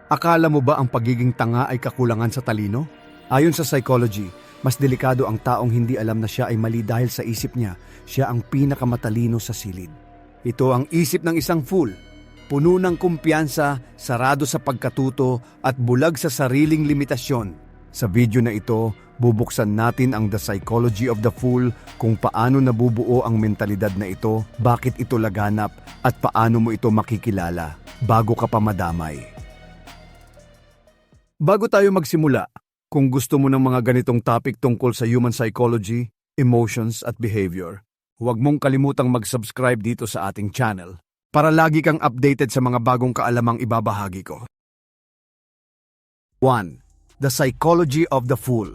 Akala mo ba ang pagiging tanga ay kakulangan sa talino? Ayon sa psychology, mas delikado ang taong hindi alam na siya ay mali dahil sa isip niya, siya ang pinakamatalino sa silid. Ito ang isip ng isang fool. Puno ng kumpiyansa, sarado sa pagkatuto at bulag sa sariling limitasyon. Sa video na ito, bubuksan natin ang The Psychology of the Fool, kung paano nabubuo ang mentalidad na ito, bakit ito laganap, at paano mo ito makikilala bago ka pa madamay. Bago tayo magsimula, kung gusto mo ng mga ganitong topic tungkol sa human psychology, emotions at behavior, huwag mong kalimutang mag-subscribe dito sa ating channel para lagi kang updated sa mga bagong kaalamang ibabahagi ko. 1. The Psychology of the Fool.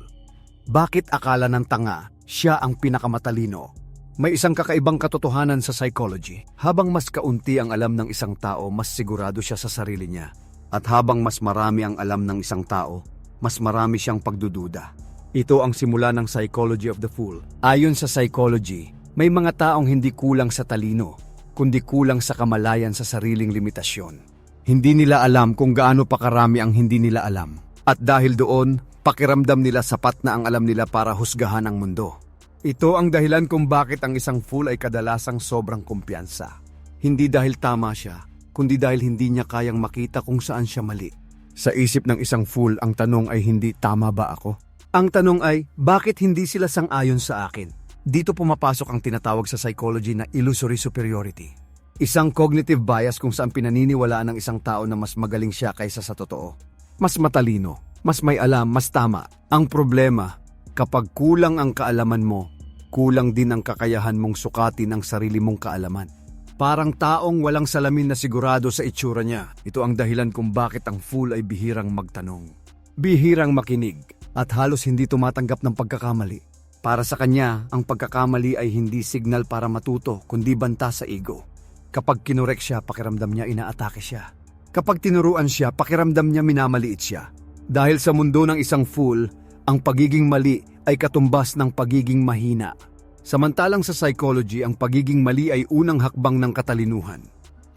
Bakit akala ng tanga siya ang pinakamatalino? May isang kakaibang katotohanan sa psychology. Habang mas kaunti ang alam ng isang tao, mas sigurado siya sa sarili niya. At habang mas marami ang alam ng isang tao, mas marami siyang pagdududa. Ito ang simula ng Psychology of the Fool. Ayon sa psychology, may mga taong hindi kulang sa talino, kundi kulang sa kamalayan sa sariling limitasyon. Hindi nila alam kung gaano pa karami ang hindi nila alam. At dahil doon, pakiramdam nila sapat na ang alam nila para husgahan ang mundo. Ito ang dahilan kung bakit ang isang fool ay kadalasang sobrang kumpiyansa. Hindi dahil tama siya, kundi dahil hindi niya kayang makita kung saan siya mali. Sa isip ng isang fool, ang tanong ay hindi tama ba ako? Ang tanong ay, bakit hindi sila sang-ayon sa akin? Dito pumapasok ang tinatawag sa psychology na illusory superiority. Isang cognitive bias kung saan pinaniniwalaan ng isang tao na mas magaling siya kaysa sa totoo. Mas matalino, mas may alam, mas tama. Ang problema, kapag kulang ang kaalaman mo, kulang din ang kakayahan mong sukatin ang sarili mong kaalaman. Parang taong walang salamin na sigurado sa itsura niya. Ito ang dahilan kung bakit ang fool ay bihirang magtanong, bihirang makinig, at halos hindi tumatanggap ng pagkakamali. Para sa kanya, ang pagkakamali ay hindi signal para matuto, kundi banta sa ego. Kapag kinorek siya, pakiramdam niya inaatake siya. Kapag tinuruan siya, pakiramdam niya minamaliit siya. Dahil sa mundo ng isang fool, ang pagiging mali ay katumbas ng pagiging mahina. Samantalang sa psychology, ang pagiging mali ay unang hakbang ng katalinuhan.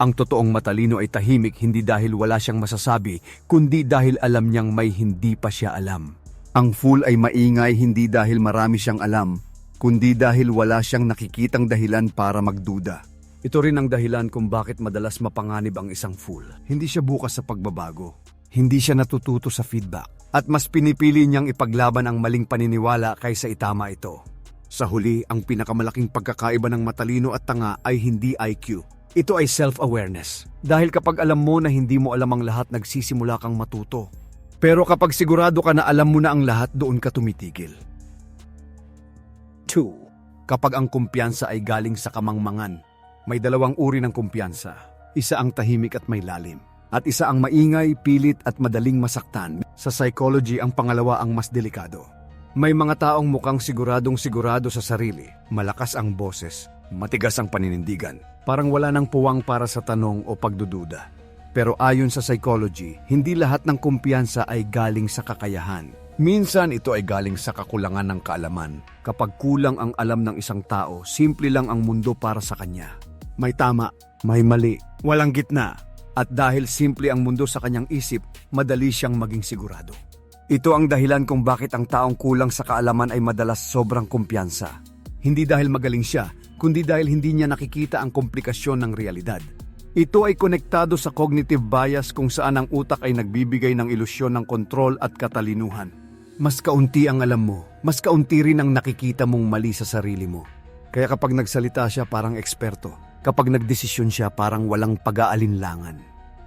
Ang totoong matalino ay tahimik hindi dahil wala siyang masasabi, kundi dahil alam niyang may hindi pa siya alam. Ang fool ay maingay hindi dahil marami siyang alam, kundi dahil wala siyang nakikitang dahilan para magduda. Ito rin ang dahilan kung bakit madalas mapanganib ang isang fool. Hindi siya bukas sa pagbabago. Hindi siya natututo sa feedback. At mas pinipili niyang ipaglaban ang maling paniniwala kaysa itama ito. Sa huli, ang pinakamalaking pagkakaiba ng matalino at tanga ay hindi IQ. Ito ay self-awareness. Dahil kapag alam mo na hindi mo alam ang lahat, nagsisimula kang matuto. Pero kapag sigurado ka na alam mo na ang lahat, doon ka tumitigil. 2. Kapag ang kumpiyansa ay galing sa kamangmangan. May dalawang uri ng kumpiyansa. Isa ang tahimik at may lalim. At isa ang maingay, pilit at madaling masaktan. Sa psychology, ang pangalawa ang mas delikado. May mga taong mukhang siguradong sigurado sa sarili. Malakas ang boses, matigas ang paninindigan. Parang wala nang puwang para sa tanong o pagdududa. Pero ayon sa psychology, hindi lahat ng kumpiyansa ay galing sa kakayahan. Minsan ito ay galing sa kakulangan ng kaalaman. Kapag kulang ang alam ng isang tao, simple lang ang mundo para sa kanya. May tama, may mali, walang gitna. At dahil simple ang mundo sa kanyang isip, madali siyang maging sigurado. Ito ang dahilan kung bakit ang taong kulang sa kaalaman ay madalas sobrang kumpiyansa. Hindi dahil magaling siya, kundi dahil hindi niya nakikita ang komplikasyon ng realidad. Ito ay konektado sa cognitive bias kung saan ang utak ay nagbibigay ng ilusyon ng kontrol at katalinuhan. Mas kaunti ang alam mo, mas kaunti rin ang nakikita mong mali sa sarili mo. Kaya kapag nagsalita siya parang eksperto, kapag nagdesisyon siya parang walang pag-aalinlangan.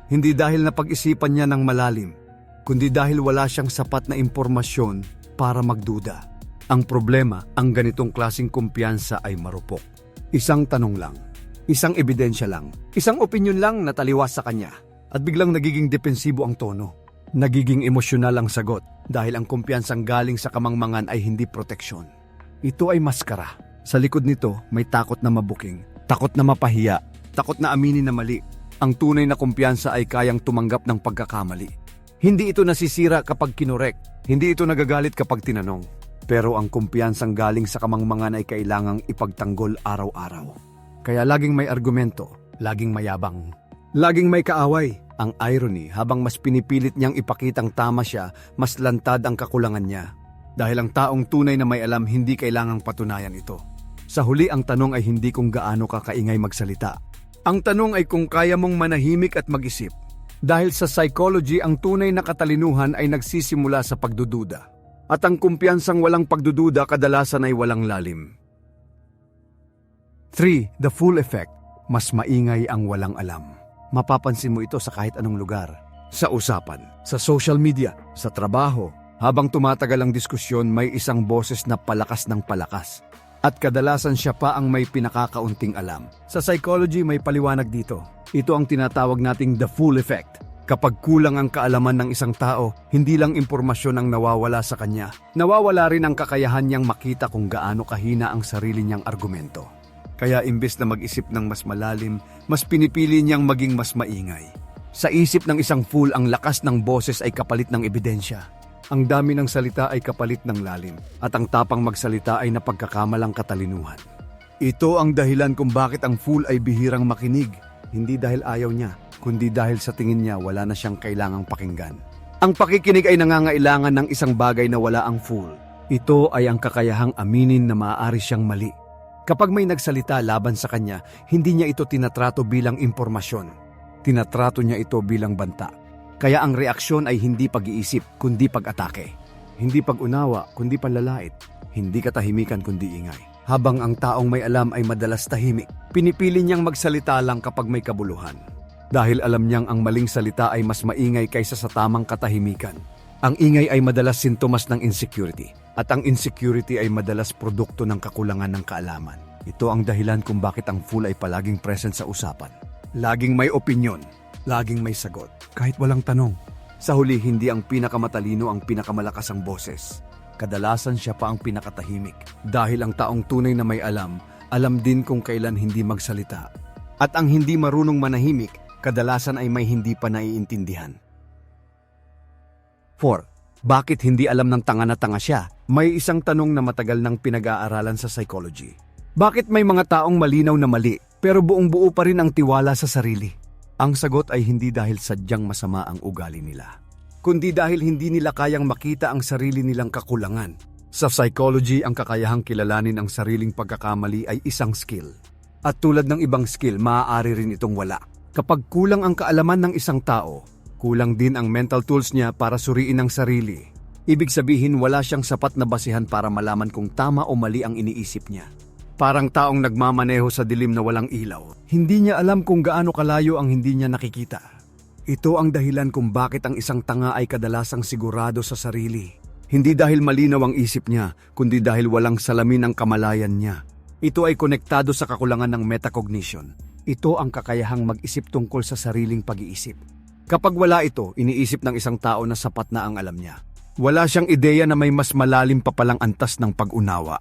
Hindi dahil napag-isipan niya ng malalim, kundi dahil wala siyang sapat na impormasyon para magduda. Ang problema, ang ganitong klaseng kumpiyansa ay marupok. Isang tanong lang, isang ebidensya lang, isang opinyon lang na taliwas sa kanya. At biglang nagiging depensibo ang tono. Nagiging emosyonal ang sagot dahil ang kumpiyansang galing sa kamangmangan ay hindi proteksyon. Ito ay maskara. Sa likod nito may takot na mabuking, takot na mapahiya, takot na aminin na mali. Ang tunay na kumpiyansa ay kayang tumanggap ng pagkakamali. Hindi ito nasisira kapag kinorek, hindi ito nagagalit kapag tinanong. Pero ang kumpiyansang galing sa kamangmangan ay kailangang ipagtanggol araw-araw. Kaya laging may argumento, laging mayabang, laging may kaaway, Ang irony, habang mas pinipilit niyang ipakitang tama siya, mas lantad ang kakulangan niya. Dahil ang taong tunay na may alam hindi kailangang patunayan ito. Sa huli, ang tanong ay hindi kung gaano ka kaingay magsalita. Ang tanong ay kung kaya mong manahimik at mag-isip. Dahil sa psychology, ang tunay na katalinuhan ay nagsisimula sa pagdududa. At ang kumpiyansang walang pagdududa kadalasan ay walang lalim. 3. The full effect. Mas maingay ang walang alam. Mapapansin mo ito sa kahit anong lugar. Sa usapan, sa social media, sa trabaho. Habang tumatagal ang diskusyon, may isang boses na palakas ng palakas. At kadalasan siya pa ang may pinakakaunting alam. Sa psychology, may paliwanag dito. Ito ang tinatawag nating the full effect. Kapag kulang ang kaalaman ng isang tao, hindi lang impormasyon ang nawawala sa kanya. Nawawala rin ang kakayahan niyang makita kung gaano kahina ang sarili niyang argumento. Kaya imbes na mag-isip ng mas malalim, mas pinipili niyang maging mas maingay. Sa isip ng isang fool, ang lakas ng boses ay kapalit ng ebidensya. Ang dami ng salita ay kapalit ng lalim, at ang tapang magsalita ay napagkakamalang katalinuhan. Ito ang dahilan kung bakit ang fool ay bihirang makinig, hindi dahil ayaw niya, kundi dahil sa tingin niya wala na siyang kailangang pakinggan. Ang pakikinig ay nangangailangan ng isang bagay na wala ang fool. Ito ay ang kakayahang aminin na maaari siyang mali. Kapag may nagsalita laban sa kanya, hindi niya ito tinatrato bilang impormasyon. Tinatrato niya ito bilang banta. Kaya ang reaksyon ay hindi pag-iisip, kundi pag-atake. Hindi pag-unawa, kundi panlalait. Hindi katahimikan, kundi ingay. Habang ang taong may alam ay madalas tahimik, pinipili niyang magsalita lang kapag may kabuluhan. Dahil alam niyang ang maling salita ay mas maingay kaysa sa tamang katahimikan. Ang ingay ay madalas sintomas ng insecurity. At ang insecurity ay madalas produkto ng kakulangan ng kaalaman. Ito ang dahilan kung bakit ang fool ay palaging present sa usapan. Laging may opinyon, laging may sagot, kahit walang tanong. Sa huli, hindi ang pinakamatalino ang pinakamalakas ang boses. Kadalasan siya pa ang pinakatahimik. Dahil ang taong tunay na may alam, alam din kung kailan hindi magsalita. At ang hindi marunong manahimik, kadalasan ay may hindi pa naiintindihan. 4. Bakit hindi alam ng tanga na tanga siya? May isang tanong na matagal nang pinag-aaralan sa psychology. Bakit may mga taong malinaw na mali, pero buong-buo pa rin ang tiwala sa sarili? Ang sagot ay hindi dahil sadyang masama ang ugali nila, kundi dahil hindi nila kayang makita ang sarili nilang kakulangan. Sa psychology, ang kakayahang kilalanin ang sariling pagkakamali ay isang skill. At tulad ng ibang skill, maaari rin itong wala. Kapag kulang ang kaalaman ng isang tao, kulang din ang mental tools niya para suriin ang sarili. Ibig sabihin, wala siyang sapat na basihan para malaman kung tama o mali ang iniisip niya. Parang taong nagmamaneho sa dilim na walang ilaw. Hindi niya alam kung gaano kalayo ang hindi niya nakikita. Ito ang dahilan kung bakit ang isang tanga ay kadalasang sigurado sa sarili. Hindi dahil malinaw ang isip niya, kundi dahil walang salamin ang kamalayan niya. Ito ay konektado sa kakulangan ng metacognition. Ito ang kakayahang mag-isip tungkol sa sariling pag-iisip. Kapag wala ito, iniisip ng isang tao na sapat na ang alam niya. Wala siyang ideya na may mas malalim pa palang antas ng pag-unawa.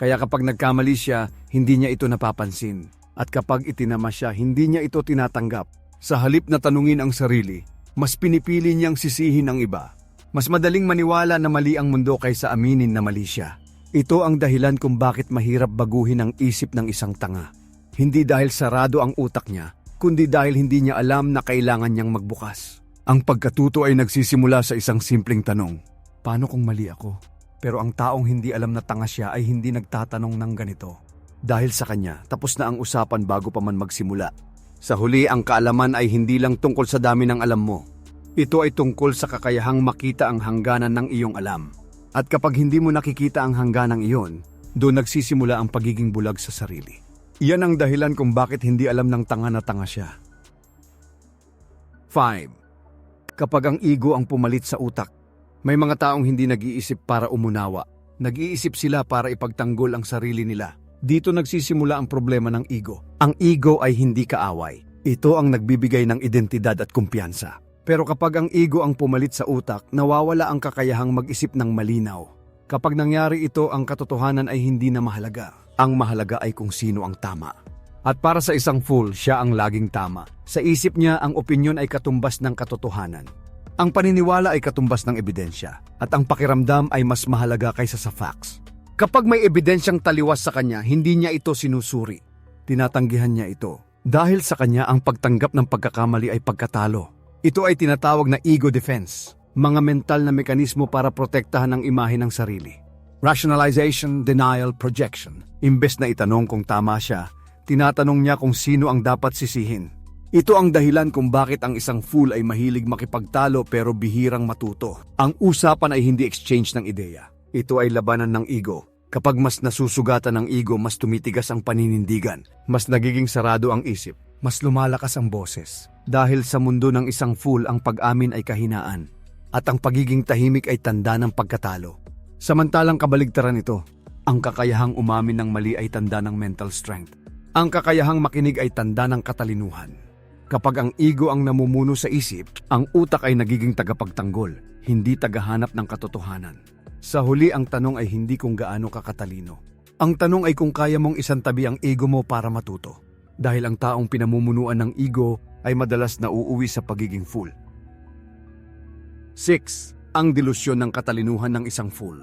Kaya kapag nagkamali siya, hindi niya ito napapansin. At kapag itinama siya, hindi niya ito tinatanggap. Sa halip na tanungin ang sarili, mas pinipili niyang sisihin ang iba. Mas madaling maniwala na mali ang mundo kaysa aminin na mali siya. Ito ang dahilan kung bakit mahirap baguhin ang isip ng isang tanga. Hindi dahil sarado ang utak niya, kundi dahil hindi niya alam na kailangan niyang magbukas. Ang pagkatuto ay nagsisimula sa isang simpleng tanong. Paano kung mali ako? Pero ang taong hindi alam na tanga siya ay hindi nagtatanong ng ganito. Dahil sa kanya, tapos na ang usapan bago pa man magsimula. Sa huli, ang kaalaman ay hindi lang tungkol sa dami ng alam mo. Ito ay tungkol sa kakayahang makita ang hangganan ng iyong alam. At kapag hindi mo nakikita ang hangganang iyon, doon nagsisimula ang pagiging bulag sa sarili. Iyan ang dahilan kung bakit hindi alam ng tanga na tanga siya. 5. Kapag ang ego ang pumalit sa utak, may mga taong hindi nag-iisip para umunawa. Nag-iisip sila para ipagtanggol ang sarili nila. Dito nagsisimula ang problema ng ego. Ang ego ay hindi kaaway. Ito ang nagbibigay ng identidad at kumpiyansa. Pero kapag ang ego ang pumalit sa utak, nawawala ang kakayahang mag-isip ng malinaw. Kapag nangyari ito, ang katotohanan ay hindi na mahalaga. Ang mahalaga ay kung sino ang tama. At para sa isang fool, siya ang laging tama. Sa isip niya, ang opinyon ay katumbas ng katotohanan. Ang paniniwala ay katumbas ng ebidensya. At ang pakiramdam ay mas mahalaga kaysa sa facts. Kapag may ebidensyang taliwas sa kanya, hindi niya ito sinusuri. Tinatanggihan niya ito. Dahil sa kanya, ang pagtanggap ng pagkakamali ay pagkatalo. Ito ay tinatawag na ego defense, mga mental na mekanismo para protektahan ang imahe ng sarili. Rationalization, denial, projection. Imbes na itanong kung tama siya, tinatanong niya kung sino ang dapat sisihin. Ito ang dahilan kung bakit ang isang fool ay mahilig makipagtalo pero bihirang matuto. Ang usapan ay hindi exchange ng ideya. Ito ay labanan ng ego. Kapag mas nasusugatan ng ego, mas tumitigas ang paninindigan, mas nagiging sarado ang isip, mas lumalakas ang boses. Dahil sa mundo ng isang fool, ang pag-amin ay kahinaan, at ang pagiging tahimik ay tanda ng pagkatalo. Samantalang kabaligtaran ito, ang kakayahang umamin ng mali ay tanda ng mental strength. Ang kakayahang makinig ay tanda ng katalinuhan. Kapag ang ego ang namumuno sa isip, ang utak ay nagiging tagapagtanggol, hindi tagahanap ng katotohanan. Sa huli, ang tanong ay hindi kung gaano ka katalino. Ang tanong ay kung kaya mong isantabi ang ego mo para matuto. Dahil ang taong pinamumunuan ng ego ay madalas nauuwi sa pagiging fool. 6. Ang delusyon ng katalinuhan ng isang fool.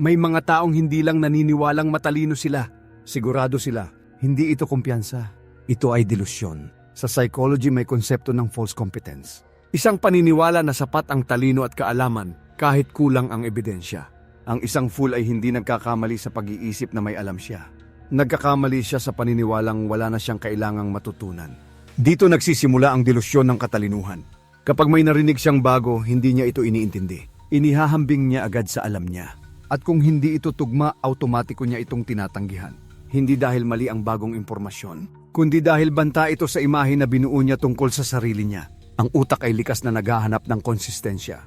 May mga taong hindi lang naniniwalang matalino sila. Sigurado sila. Hindi ito kumpiyansa. Ito ay delusyon. Sa psychology may konsepto ng false competence. Isang paniniwala na sapat ang talino at kaalaman kahit kulang ang ebidensya. Ang isang fool ay hindi nagkakamali sa pag-iisip na may alam siya. Nagkakamali siya sa paniniwalang wala na siyang kailangang matutunan. Dito nagsisimula ang delusyon ng katalinuhan. Kapag may narinig siyang bago, hindi niya ito iniintindi. Inihahambing niya agad sa alam niya. At kung hindi ito tugma, automatiko niya itong tinatanggihan. Hindi dahil mali ang bagong impormasyon, kundi dahil banta ito sa imahe na binuo niya tungkol sa sarili niya. Ang utak ay likas na naghahanap ng konsistensya.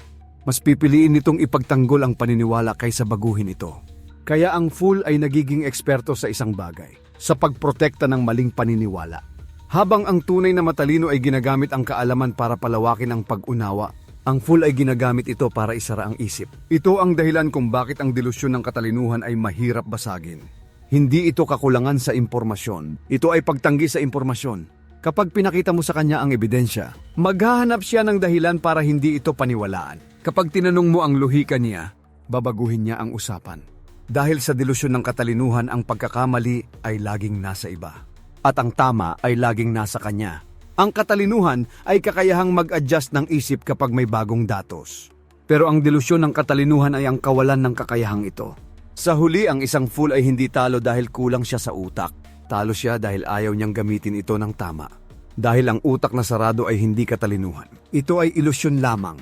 Mas pipiliin nitong ipagtanggol ang paniniwala kaysa baguhin ito. Kaya ang fool ay nagiging eksperto sa isang bagay, sa pagprotekta ng maling paniniwala. Habang ang tunay na matalino ay ginagamit ang kaalaman para palawakin ang pag-unawa, ang fool ay ginagamit ito para isara ang isip. Ito ang dahilan kung bakit ang delusyon ng katalinuhan ay mahirap basagin. Hindi ito kakulangan sa impormasyon, ito ay pagtanggi sa impormasyon. Kapag pinakita mo sa kanya ang ebidensya, maghahanap siya ng dahilan para hindi ito paniwalaan. Kapag tinanong mo ang lohika niya, babaguhin niya ang usapan. Dahil sa delusyon ng katalinuhan, ang pagkakamali ay laging nasa iba. At ang tama ay laging nasa kanya. Ang katalinuhan ay kakayahang mag-adjust ng isip kapag may bagong datos. Pero ang delusyon ng katalinuhan ay ang kawalan ng kakayahang ito. Sa huli, ang isang fool ay hindi talo dahil kulang siya sa utak. Talo siya dahil ayaw niyang gamitin ito ng tama. Dahil ang utak na sarado ay hindi katalinuhan. Ito ay ilusyon lamang.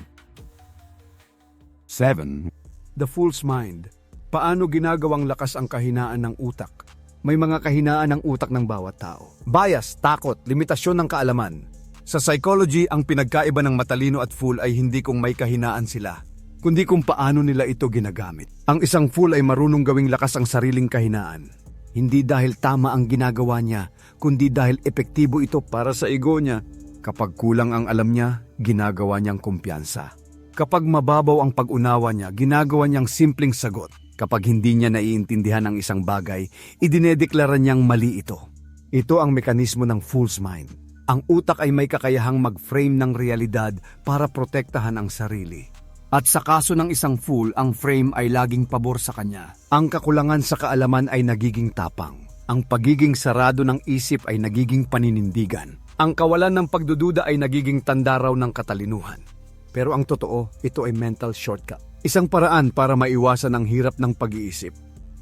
7. The fool's mind. Paano ginagawang lakas ang kahinaan ng utak? May mga kahinaan ng utak ng bawat tao. Bias, takot, limitasyon ng kaalaman. Sa psychology, ang pinagkaiba ng matalino at fool ay hindi kung may kahinaan sila, kundi kung paano nila ito ginagamit. Ang isang fool ay marunong gawing lakas ang sariling kahinaan. Hindi dahil tama ang ginagawa niya, kundi dahil epektibo ito para sa ego niya. Kapag kulang ang alam niya, ginagawa niyang kumpiyansa. Kapag mababaw ang pag-unawa niya, ginagawa niyang simpleng sagot. Kapag hindi niya naiintindihan ang isang bagay, idinedeklara niyang mali ito. Ito ang mekanismo ng fool's mind. Ang utak ay may kakayahang mag-frame ng realidad para protektahan ang sarili. At sa kaso ng isang fool, ang frame ay laging pabor sa kanya. Ang kakulangan sa kaalaman ay nagiging tapang. Ang pagiging sarado ng isip ay nagiging paninindigan. Ang kawalan ng pagdududa ay nagiging tanda raw ng katalinuhan. Pero ang totoo, ito ay mental shortcut. Isang paraan para maiwasan ang hirap ng pag-iisip.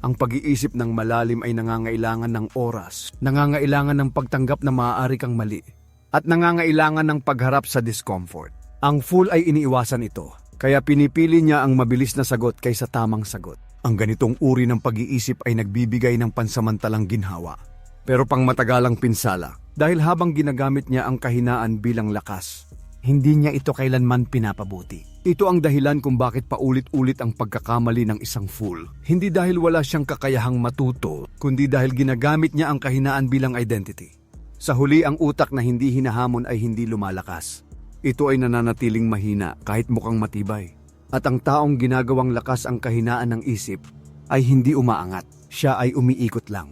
Ang pag-iisip ng malalim ay nangangailangan ng oras, nangangailangan ng pagtanggap na maaari kang mali, at nangangailangan ng pagharap sa discomfort. Ang fool ay iniiwasan ito. Kaya pinipili niya ang mabilis na sagot kaysa tamang sagot. Ang ganitong uri ng pag-iisip ay nagbibigay ng pansamantalang ginhawa, pero pangmatagalang pinsala, dahil habang ginagamit niya ang kahinaan bilang lakas, hindi niya ito kailanman pinapabuti. Ito ang dahilan kung bakit paulit-ulit ang pagkakamali ng isang fool. Hindi dahil wala siyang kakayahang matuto, kundi dahil ginagamit niya ang kahinaan bilang identity. Sa huli, ang utak na hindi hinahamon ay hindi lumalakas. Ito ay nananatiling mahina kahit mukhang matibay. At ang taong ginagawang lakas ang kahinaan ng isip ay hindi umaangat. Siya ay umiikot lang.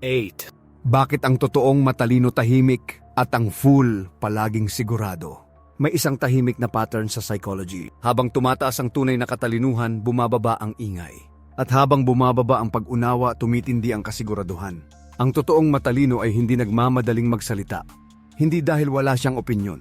8. Bakit ang totoong matalino tahimik at ang fool palaging sigurado? May isang tahimik na pattern sa psychology. Habang tumataas ang tunay na katalinuhan, bumababa ang ingay. At habang bumababa ang pag-unawa, tumitindi ang kasiguraduhan. Ang totoong matalino ay hindi nagmamadaling magsalita. Hindi dahil wala siyang opinyon,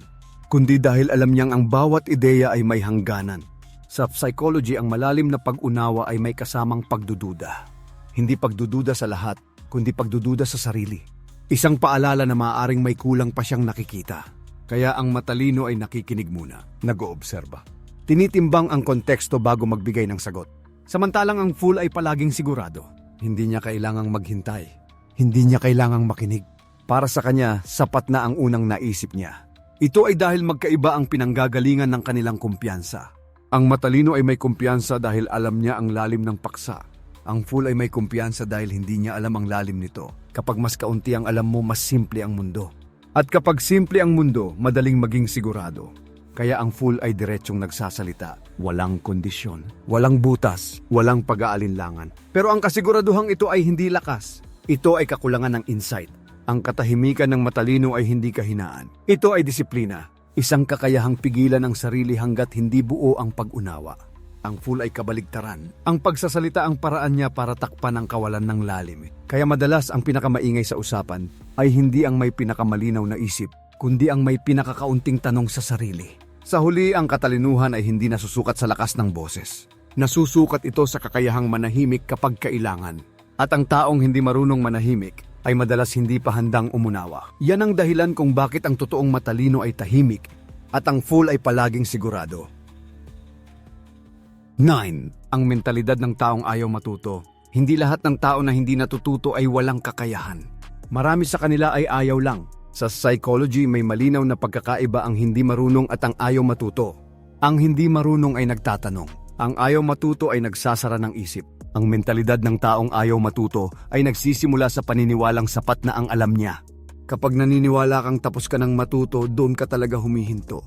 kundi dahil alam niyang ang bawat ideya ay may hangganan. Sa psychology, ang malalim na pag-unawa ay may kasamang pagdududa. Hindi pagdududa sa lahat, kundi pagdududa sa sarili. Isang paalala na maaaring may kulang pa siyang nakikita. Kaya ang matalino ay nakikinig muna, nag-oobserba. Tinitimbang ang konteksto bago magbigay ng sagot. Samantalang ang fool ay palaging sigurado. Hindi niya kailangang maghintay. Hindi niya kailangang makinig. Para sa kanya, sapat na ang unang naisip niya. Ito ay dahil magkaiba ang pinanggagalingan ng kanilang kumpiyansa. Ang matalino ay may kumpiyansa dahil alam niya ang lalim ng paksa. Ang fool ay may kumpiyansa dahil hindi niya alam ang lalim nito. Kapag mas kaunti ang alam mo, mas simple ang mundo. At kapag simple ang mundo, madaling maging sigurado. Kaya ang fool ay diretsong nagsasalita. Walang kondisyon, walang butas, walang pag-aalinlangan. Pero ang kasiguraduhang ito ay hindi lakas. Ito ay kakulangan ng insight. Ang katahimikan ng matalino ay hindi kahinaan. Ito ay disiplina. Isang kakayahang pigilan ang sarili hanggat hindi buo ang pag-unawa. Ang fool ay kabaligtaran. Ang pagsasalita ang paraan niya para takpan ang kawalan ng lalim. Kaya madalas ang pinakamaingay sa usapan ay hindi ang may pinakamalinaw na isip, kundi ang may pinakakaunting tanong sa sarili. Sa huli, ang katalinuhan ay hindi nasusukat sa lakas ng boses. Nasusukat ito sa kakayahang manahimik kapag kailangan. At ang taong hindi marunong manahimik ay madalas hindi pa handang umunawa. Yan ang dahilan kung bakit ang totoong matalino ay tahimik at ang fool ay palaging sigurado. 9. Ang mentalidad ng taong ayaw matuto. Hindi lahat ng tao na hindi natututo ay walang kakayahan. Marami sa kanila ay ayaw lang. Sa psychology, may malinaw na pagkakaiba ang hindi marunong at ang ayaw matuto. Ang hindi marunong ay nagtatanong. Ang ayaw matuto ay nagsasara ng isip. Ang mentalidad ng taong ayaw matuto ay nagsisimula sa paniniwalang sapat na ang alam niya. Kapag naniniwala kang tapos ka ng matuto, doon ka talaga humihinto.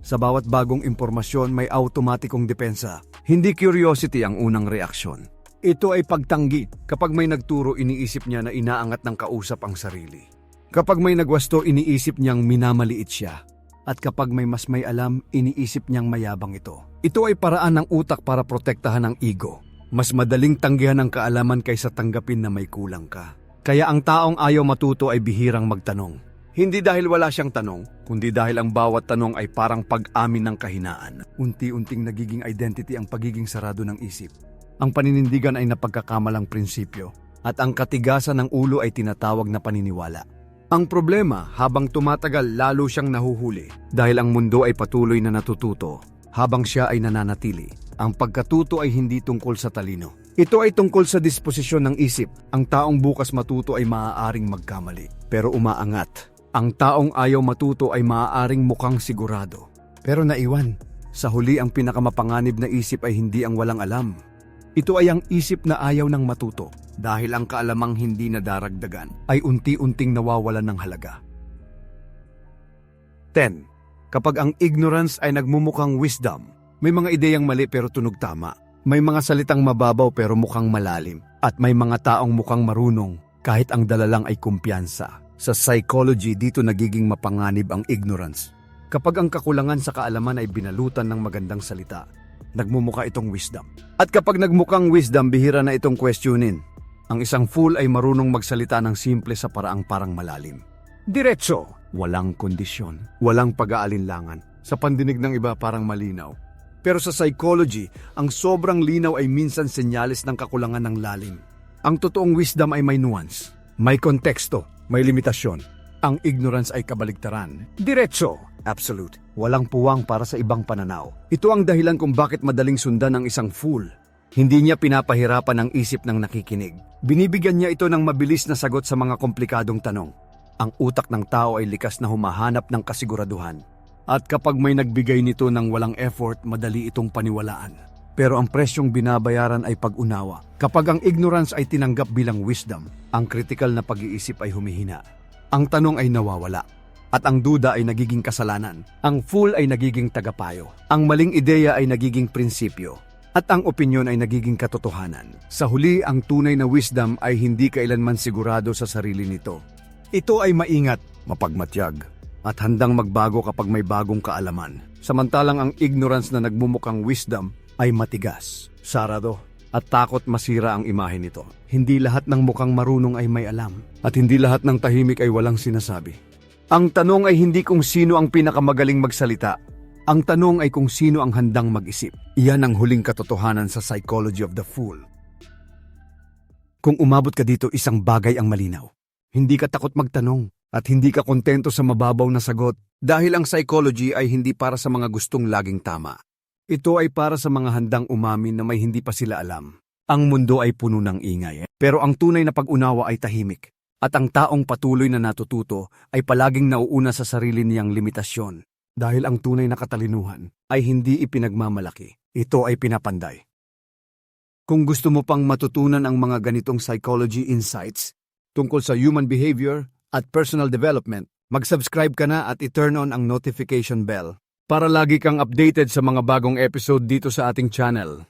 Sa bawat bagong impormasyon, may automatikong depensa. Hindi curiosity ang unang reaksyon. Ito ay pagtanggi. Kapag may nagturo, iniisip niya na inaangat ng kausap ang sarili. Kapag may nagwasto, iniisip niyang minamaliit siya. At kapag may mas may alam, iniisip niyang mayabang ito. Ito ay paraan ng utak para protektahan ang ego. Mas madaling tanggihan ang kaalaman kaysa tanggapin na may kulang ka. Kaya ang taong ayaw matuto ay bihirang magtanong. Hindi dahil wala siyang tanong, kundi dahil ang bawat tanong ay parang pag-amin ng kahinaan. Unti-unting nagiging identity ang pagiging sarado ng isip. Ang paninindigan ay napagkakamalang prinsipyo. At ang katigasan ng ulo ay tinatawag na paniniwala. Ang problema, habang tumatagal lalo siyang nahuhuli dahil ang mundo ay patuloy na natututo habang siya ay nananatili. Ang pagkatuto ay hindi tungkol sa talino. Ito ay tungkol sa disposisyon ng isip. Ang taong bukas matuto ay maaaring magkamali, pero umaangat. Ang taong ayaw matuto ay maaaring mukhang sigurado, pero naiwan. Sa huli, ang pinakamapanganib na isip ay hindi ang walang alam. Ito ay ang isip na ayaw ng matuto dahil ang kaalamang hindi nadaragdagan ay unti-unting nawawalan ng halaga. 10. Kapag ang ignorance ay nagmumukhang wisdom, may mga ideyang mali pero tunog tama. May mga salitang mababaw pero mukhang malalim. At may mga taong mukhang marunong kahit ang dala lang ay kumpiyansa. Sa psychology, dito nagiging mapanganib ang ignorance. Kapag ang kakulangan sa kaalaman ay binalutan ng magandang salita, nagmumukha itong wisdom. At kapag nagmukhang wisdom, bihira na itong questionin. Ang isang fool ay marunong magsalita ng simple sa paraang parang malalim. Diretso, walang kondisyon, walang pag-aalinlangan. Sa pandinig ng iba parang malinaw. Pero sa psychology, ang sobrang linaw ay minsan senyales ng kakulangan ng lalim. Ang totoong wisdom ay may nuance, may konteksto, may limitasyon. Ang ignorance ay kabaligtaran. Diretso, absolute, walang puwang para sa ibang pananaw. Ito ang dahilan kung bakit madaling sundan ang isang fool. Hindi niya pinapahirapan ang isip ng nakikinig. Binibigyan niya ito ng mabilis na sagot sa mga komplikadong tanong. Ang utak ng tao ay likas na humahanap ng kasiguraduhan. At kapag may nagbigay nito ng walang effort, madali itong paniwalaan. Pero ang presyong binabayaran ay pag-unawa. Kapag ang ignorance ay tinanggap bilang wisdom, ang critical na pag-iisip ay humihina. Ang tanong ay nawawala. At ang duda ay nagiging kasalanan. Ang fool ay nagiging tagapayo. Ang maling ideya ay nagiging prinsipyo. At ang opinyon ay nagiging katotohanan. Sa huli, ang tunay na wisdom ay hindi kailanman sigurado sa sarili nito. Ito ay maingat, mapagmatyag, at handang magbago kapag may bagong kaalaman. Samantalang ang ignorance na nagmumukhang wisdom ay matigas, sarado, at takot masira ang imahe nito. Hindi lahat ng mukhang marunong ay may alam, at hindi lahat ng tahimik ay walang sinasabi. Ang tanong ay hindi kung sino ang pinakamagaling magsalita. Ang tanong ay kung sino ang handang mag-isip. Iyan ang huling katotohanan sa Psychology of the Fool. Kung umabot ka dito, isang bagay ang malinaw. Hindi ka takot magtanong at hindi ka kontento sa mababaw na sagot dahil ang psychology ay hindi para sa mga gustong laging tama. Ito ay para sa mga handang umamin na may hindi pa sila alam. Ang mundo ay puno ng ingay, pero ang tunay na pag-unawa ay tahimik. At ang taong patuloy na natututo ay palaging nauuna sa sarili niyang limitasyon. Dahil ang tunay na katalinuhan ay hindi ipinagmamalaki. Ito ay pinapanday. Kung gusto mo pang matutunan ang mga ganitong psychology insights tungkol sa human behavior at personal development, mag-subscribe ka na at i-turn on ang notification bell para lagi kang updated sa mga bagong episode dito sa ating channel.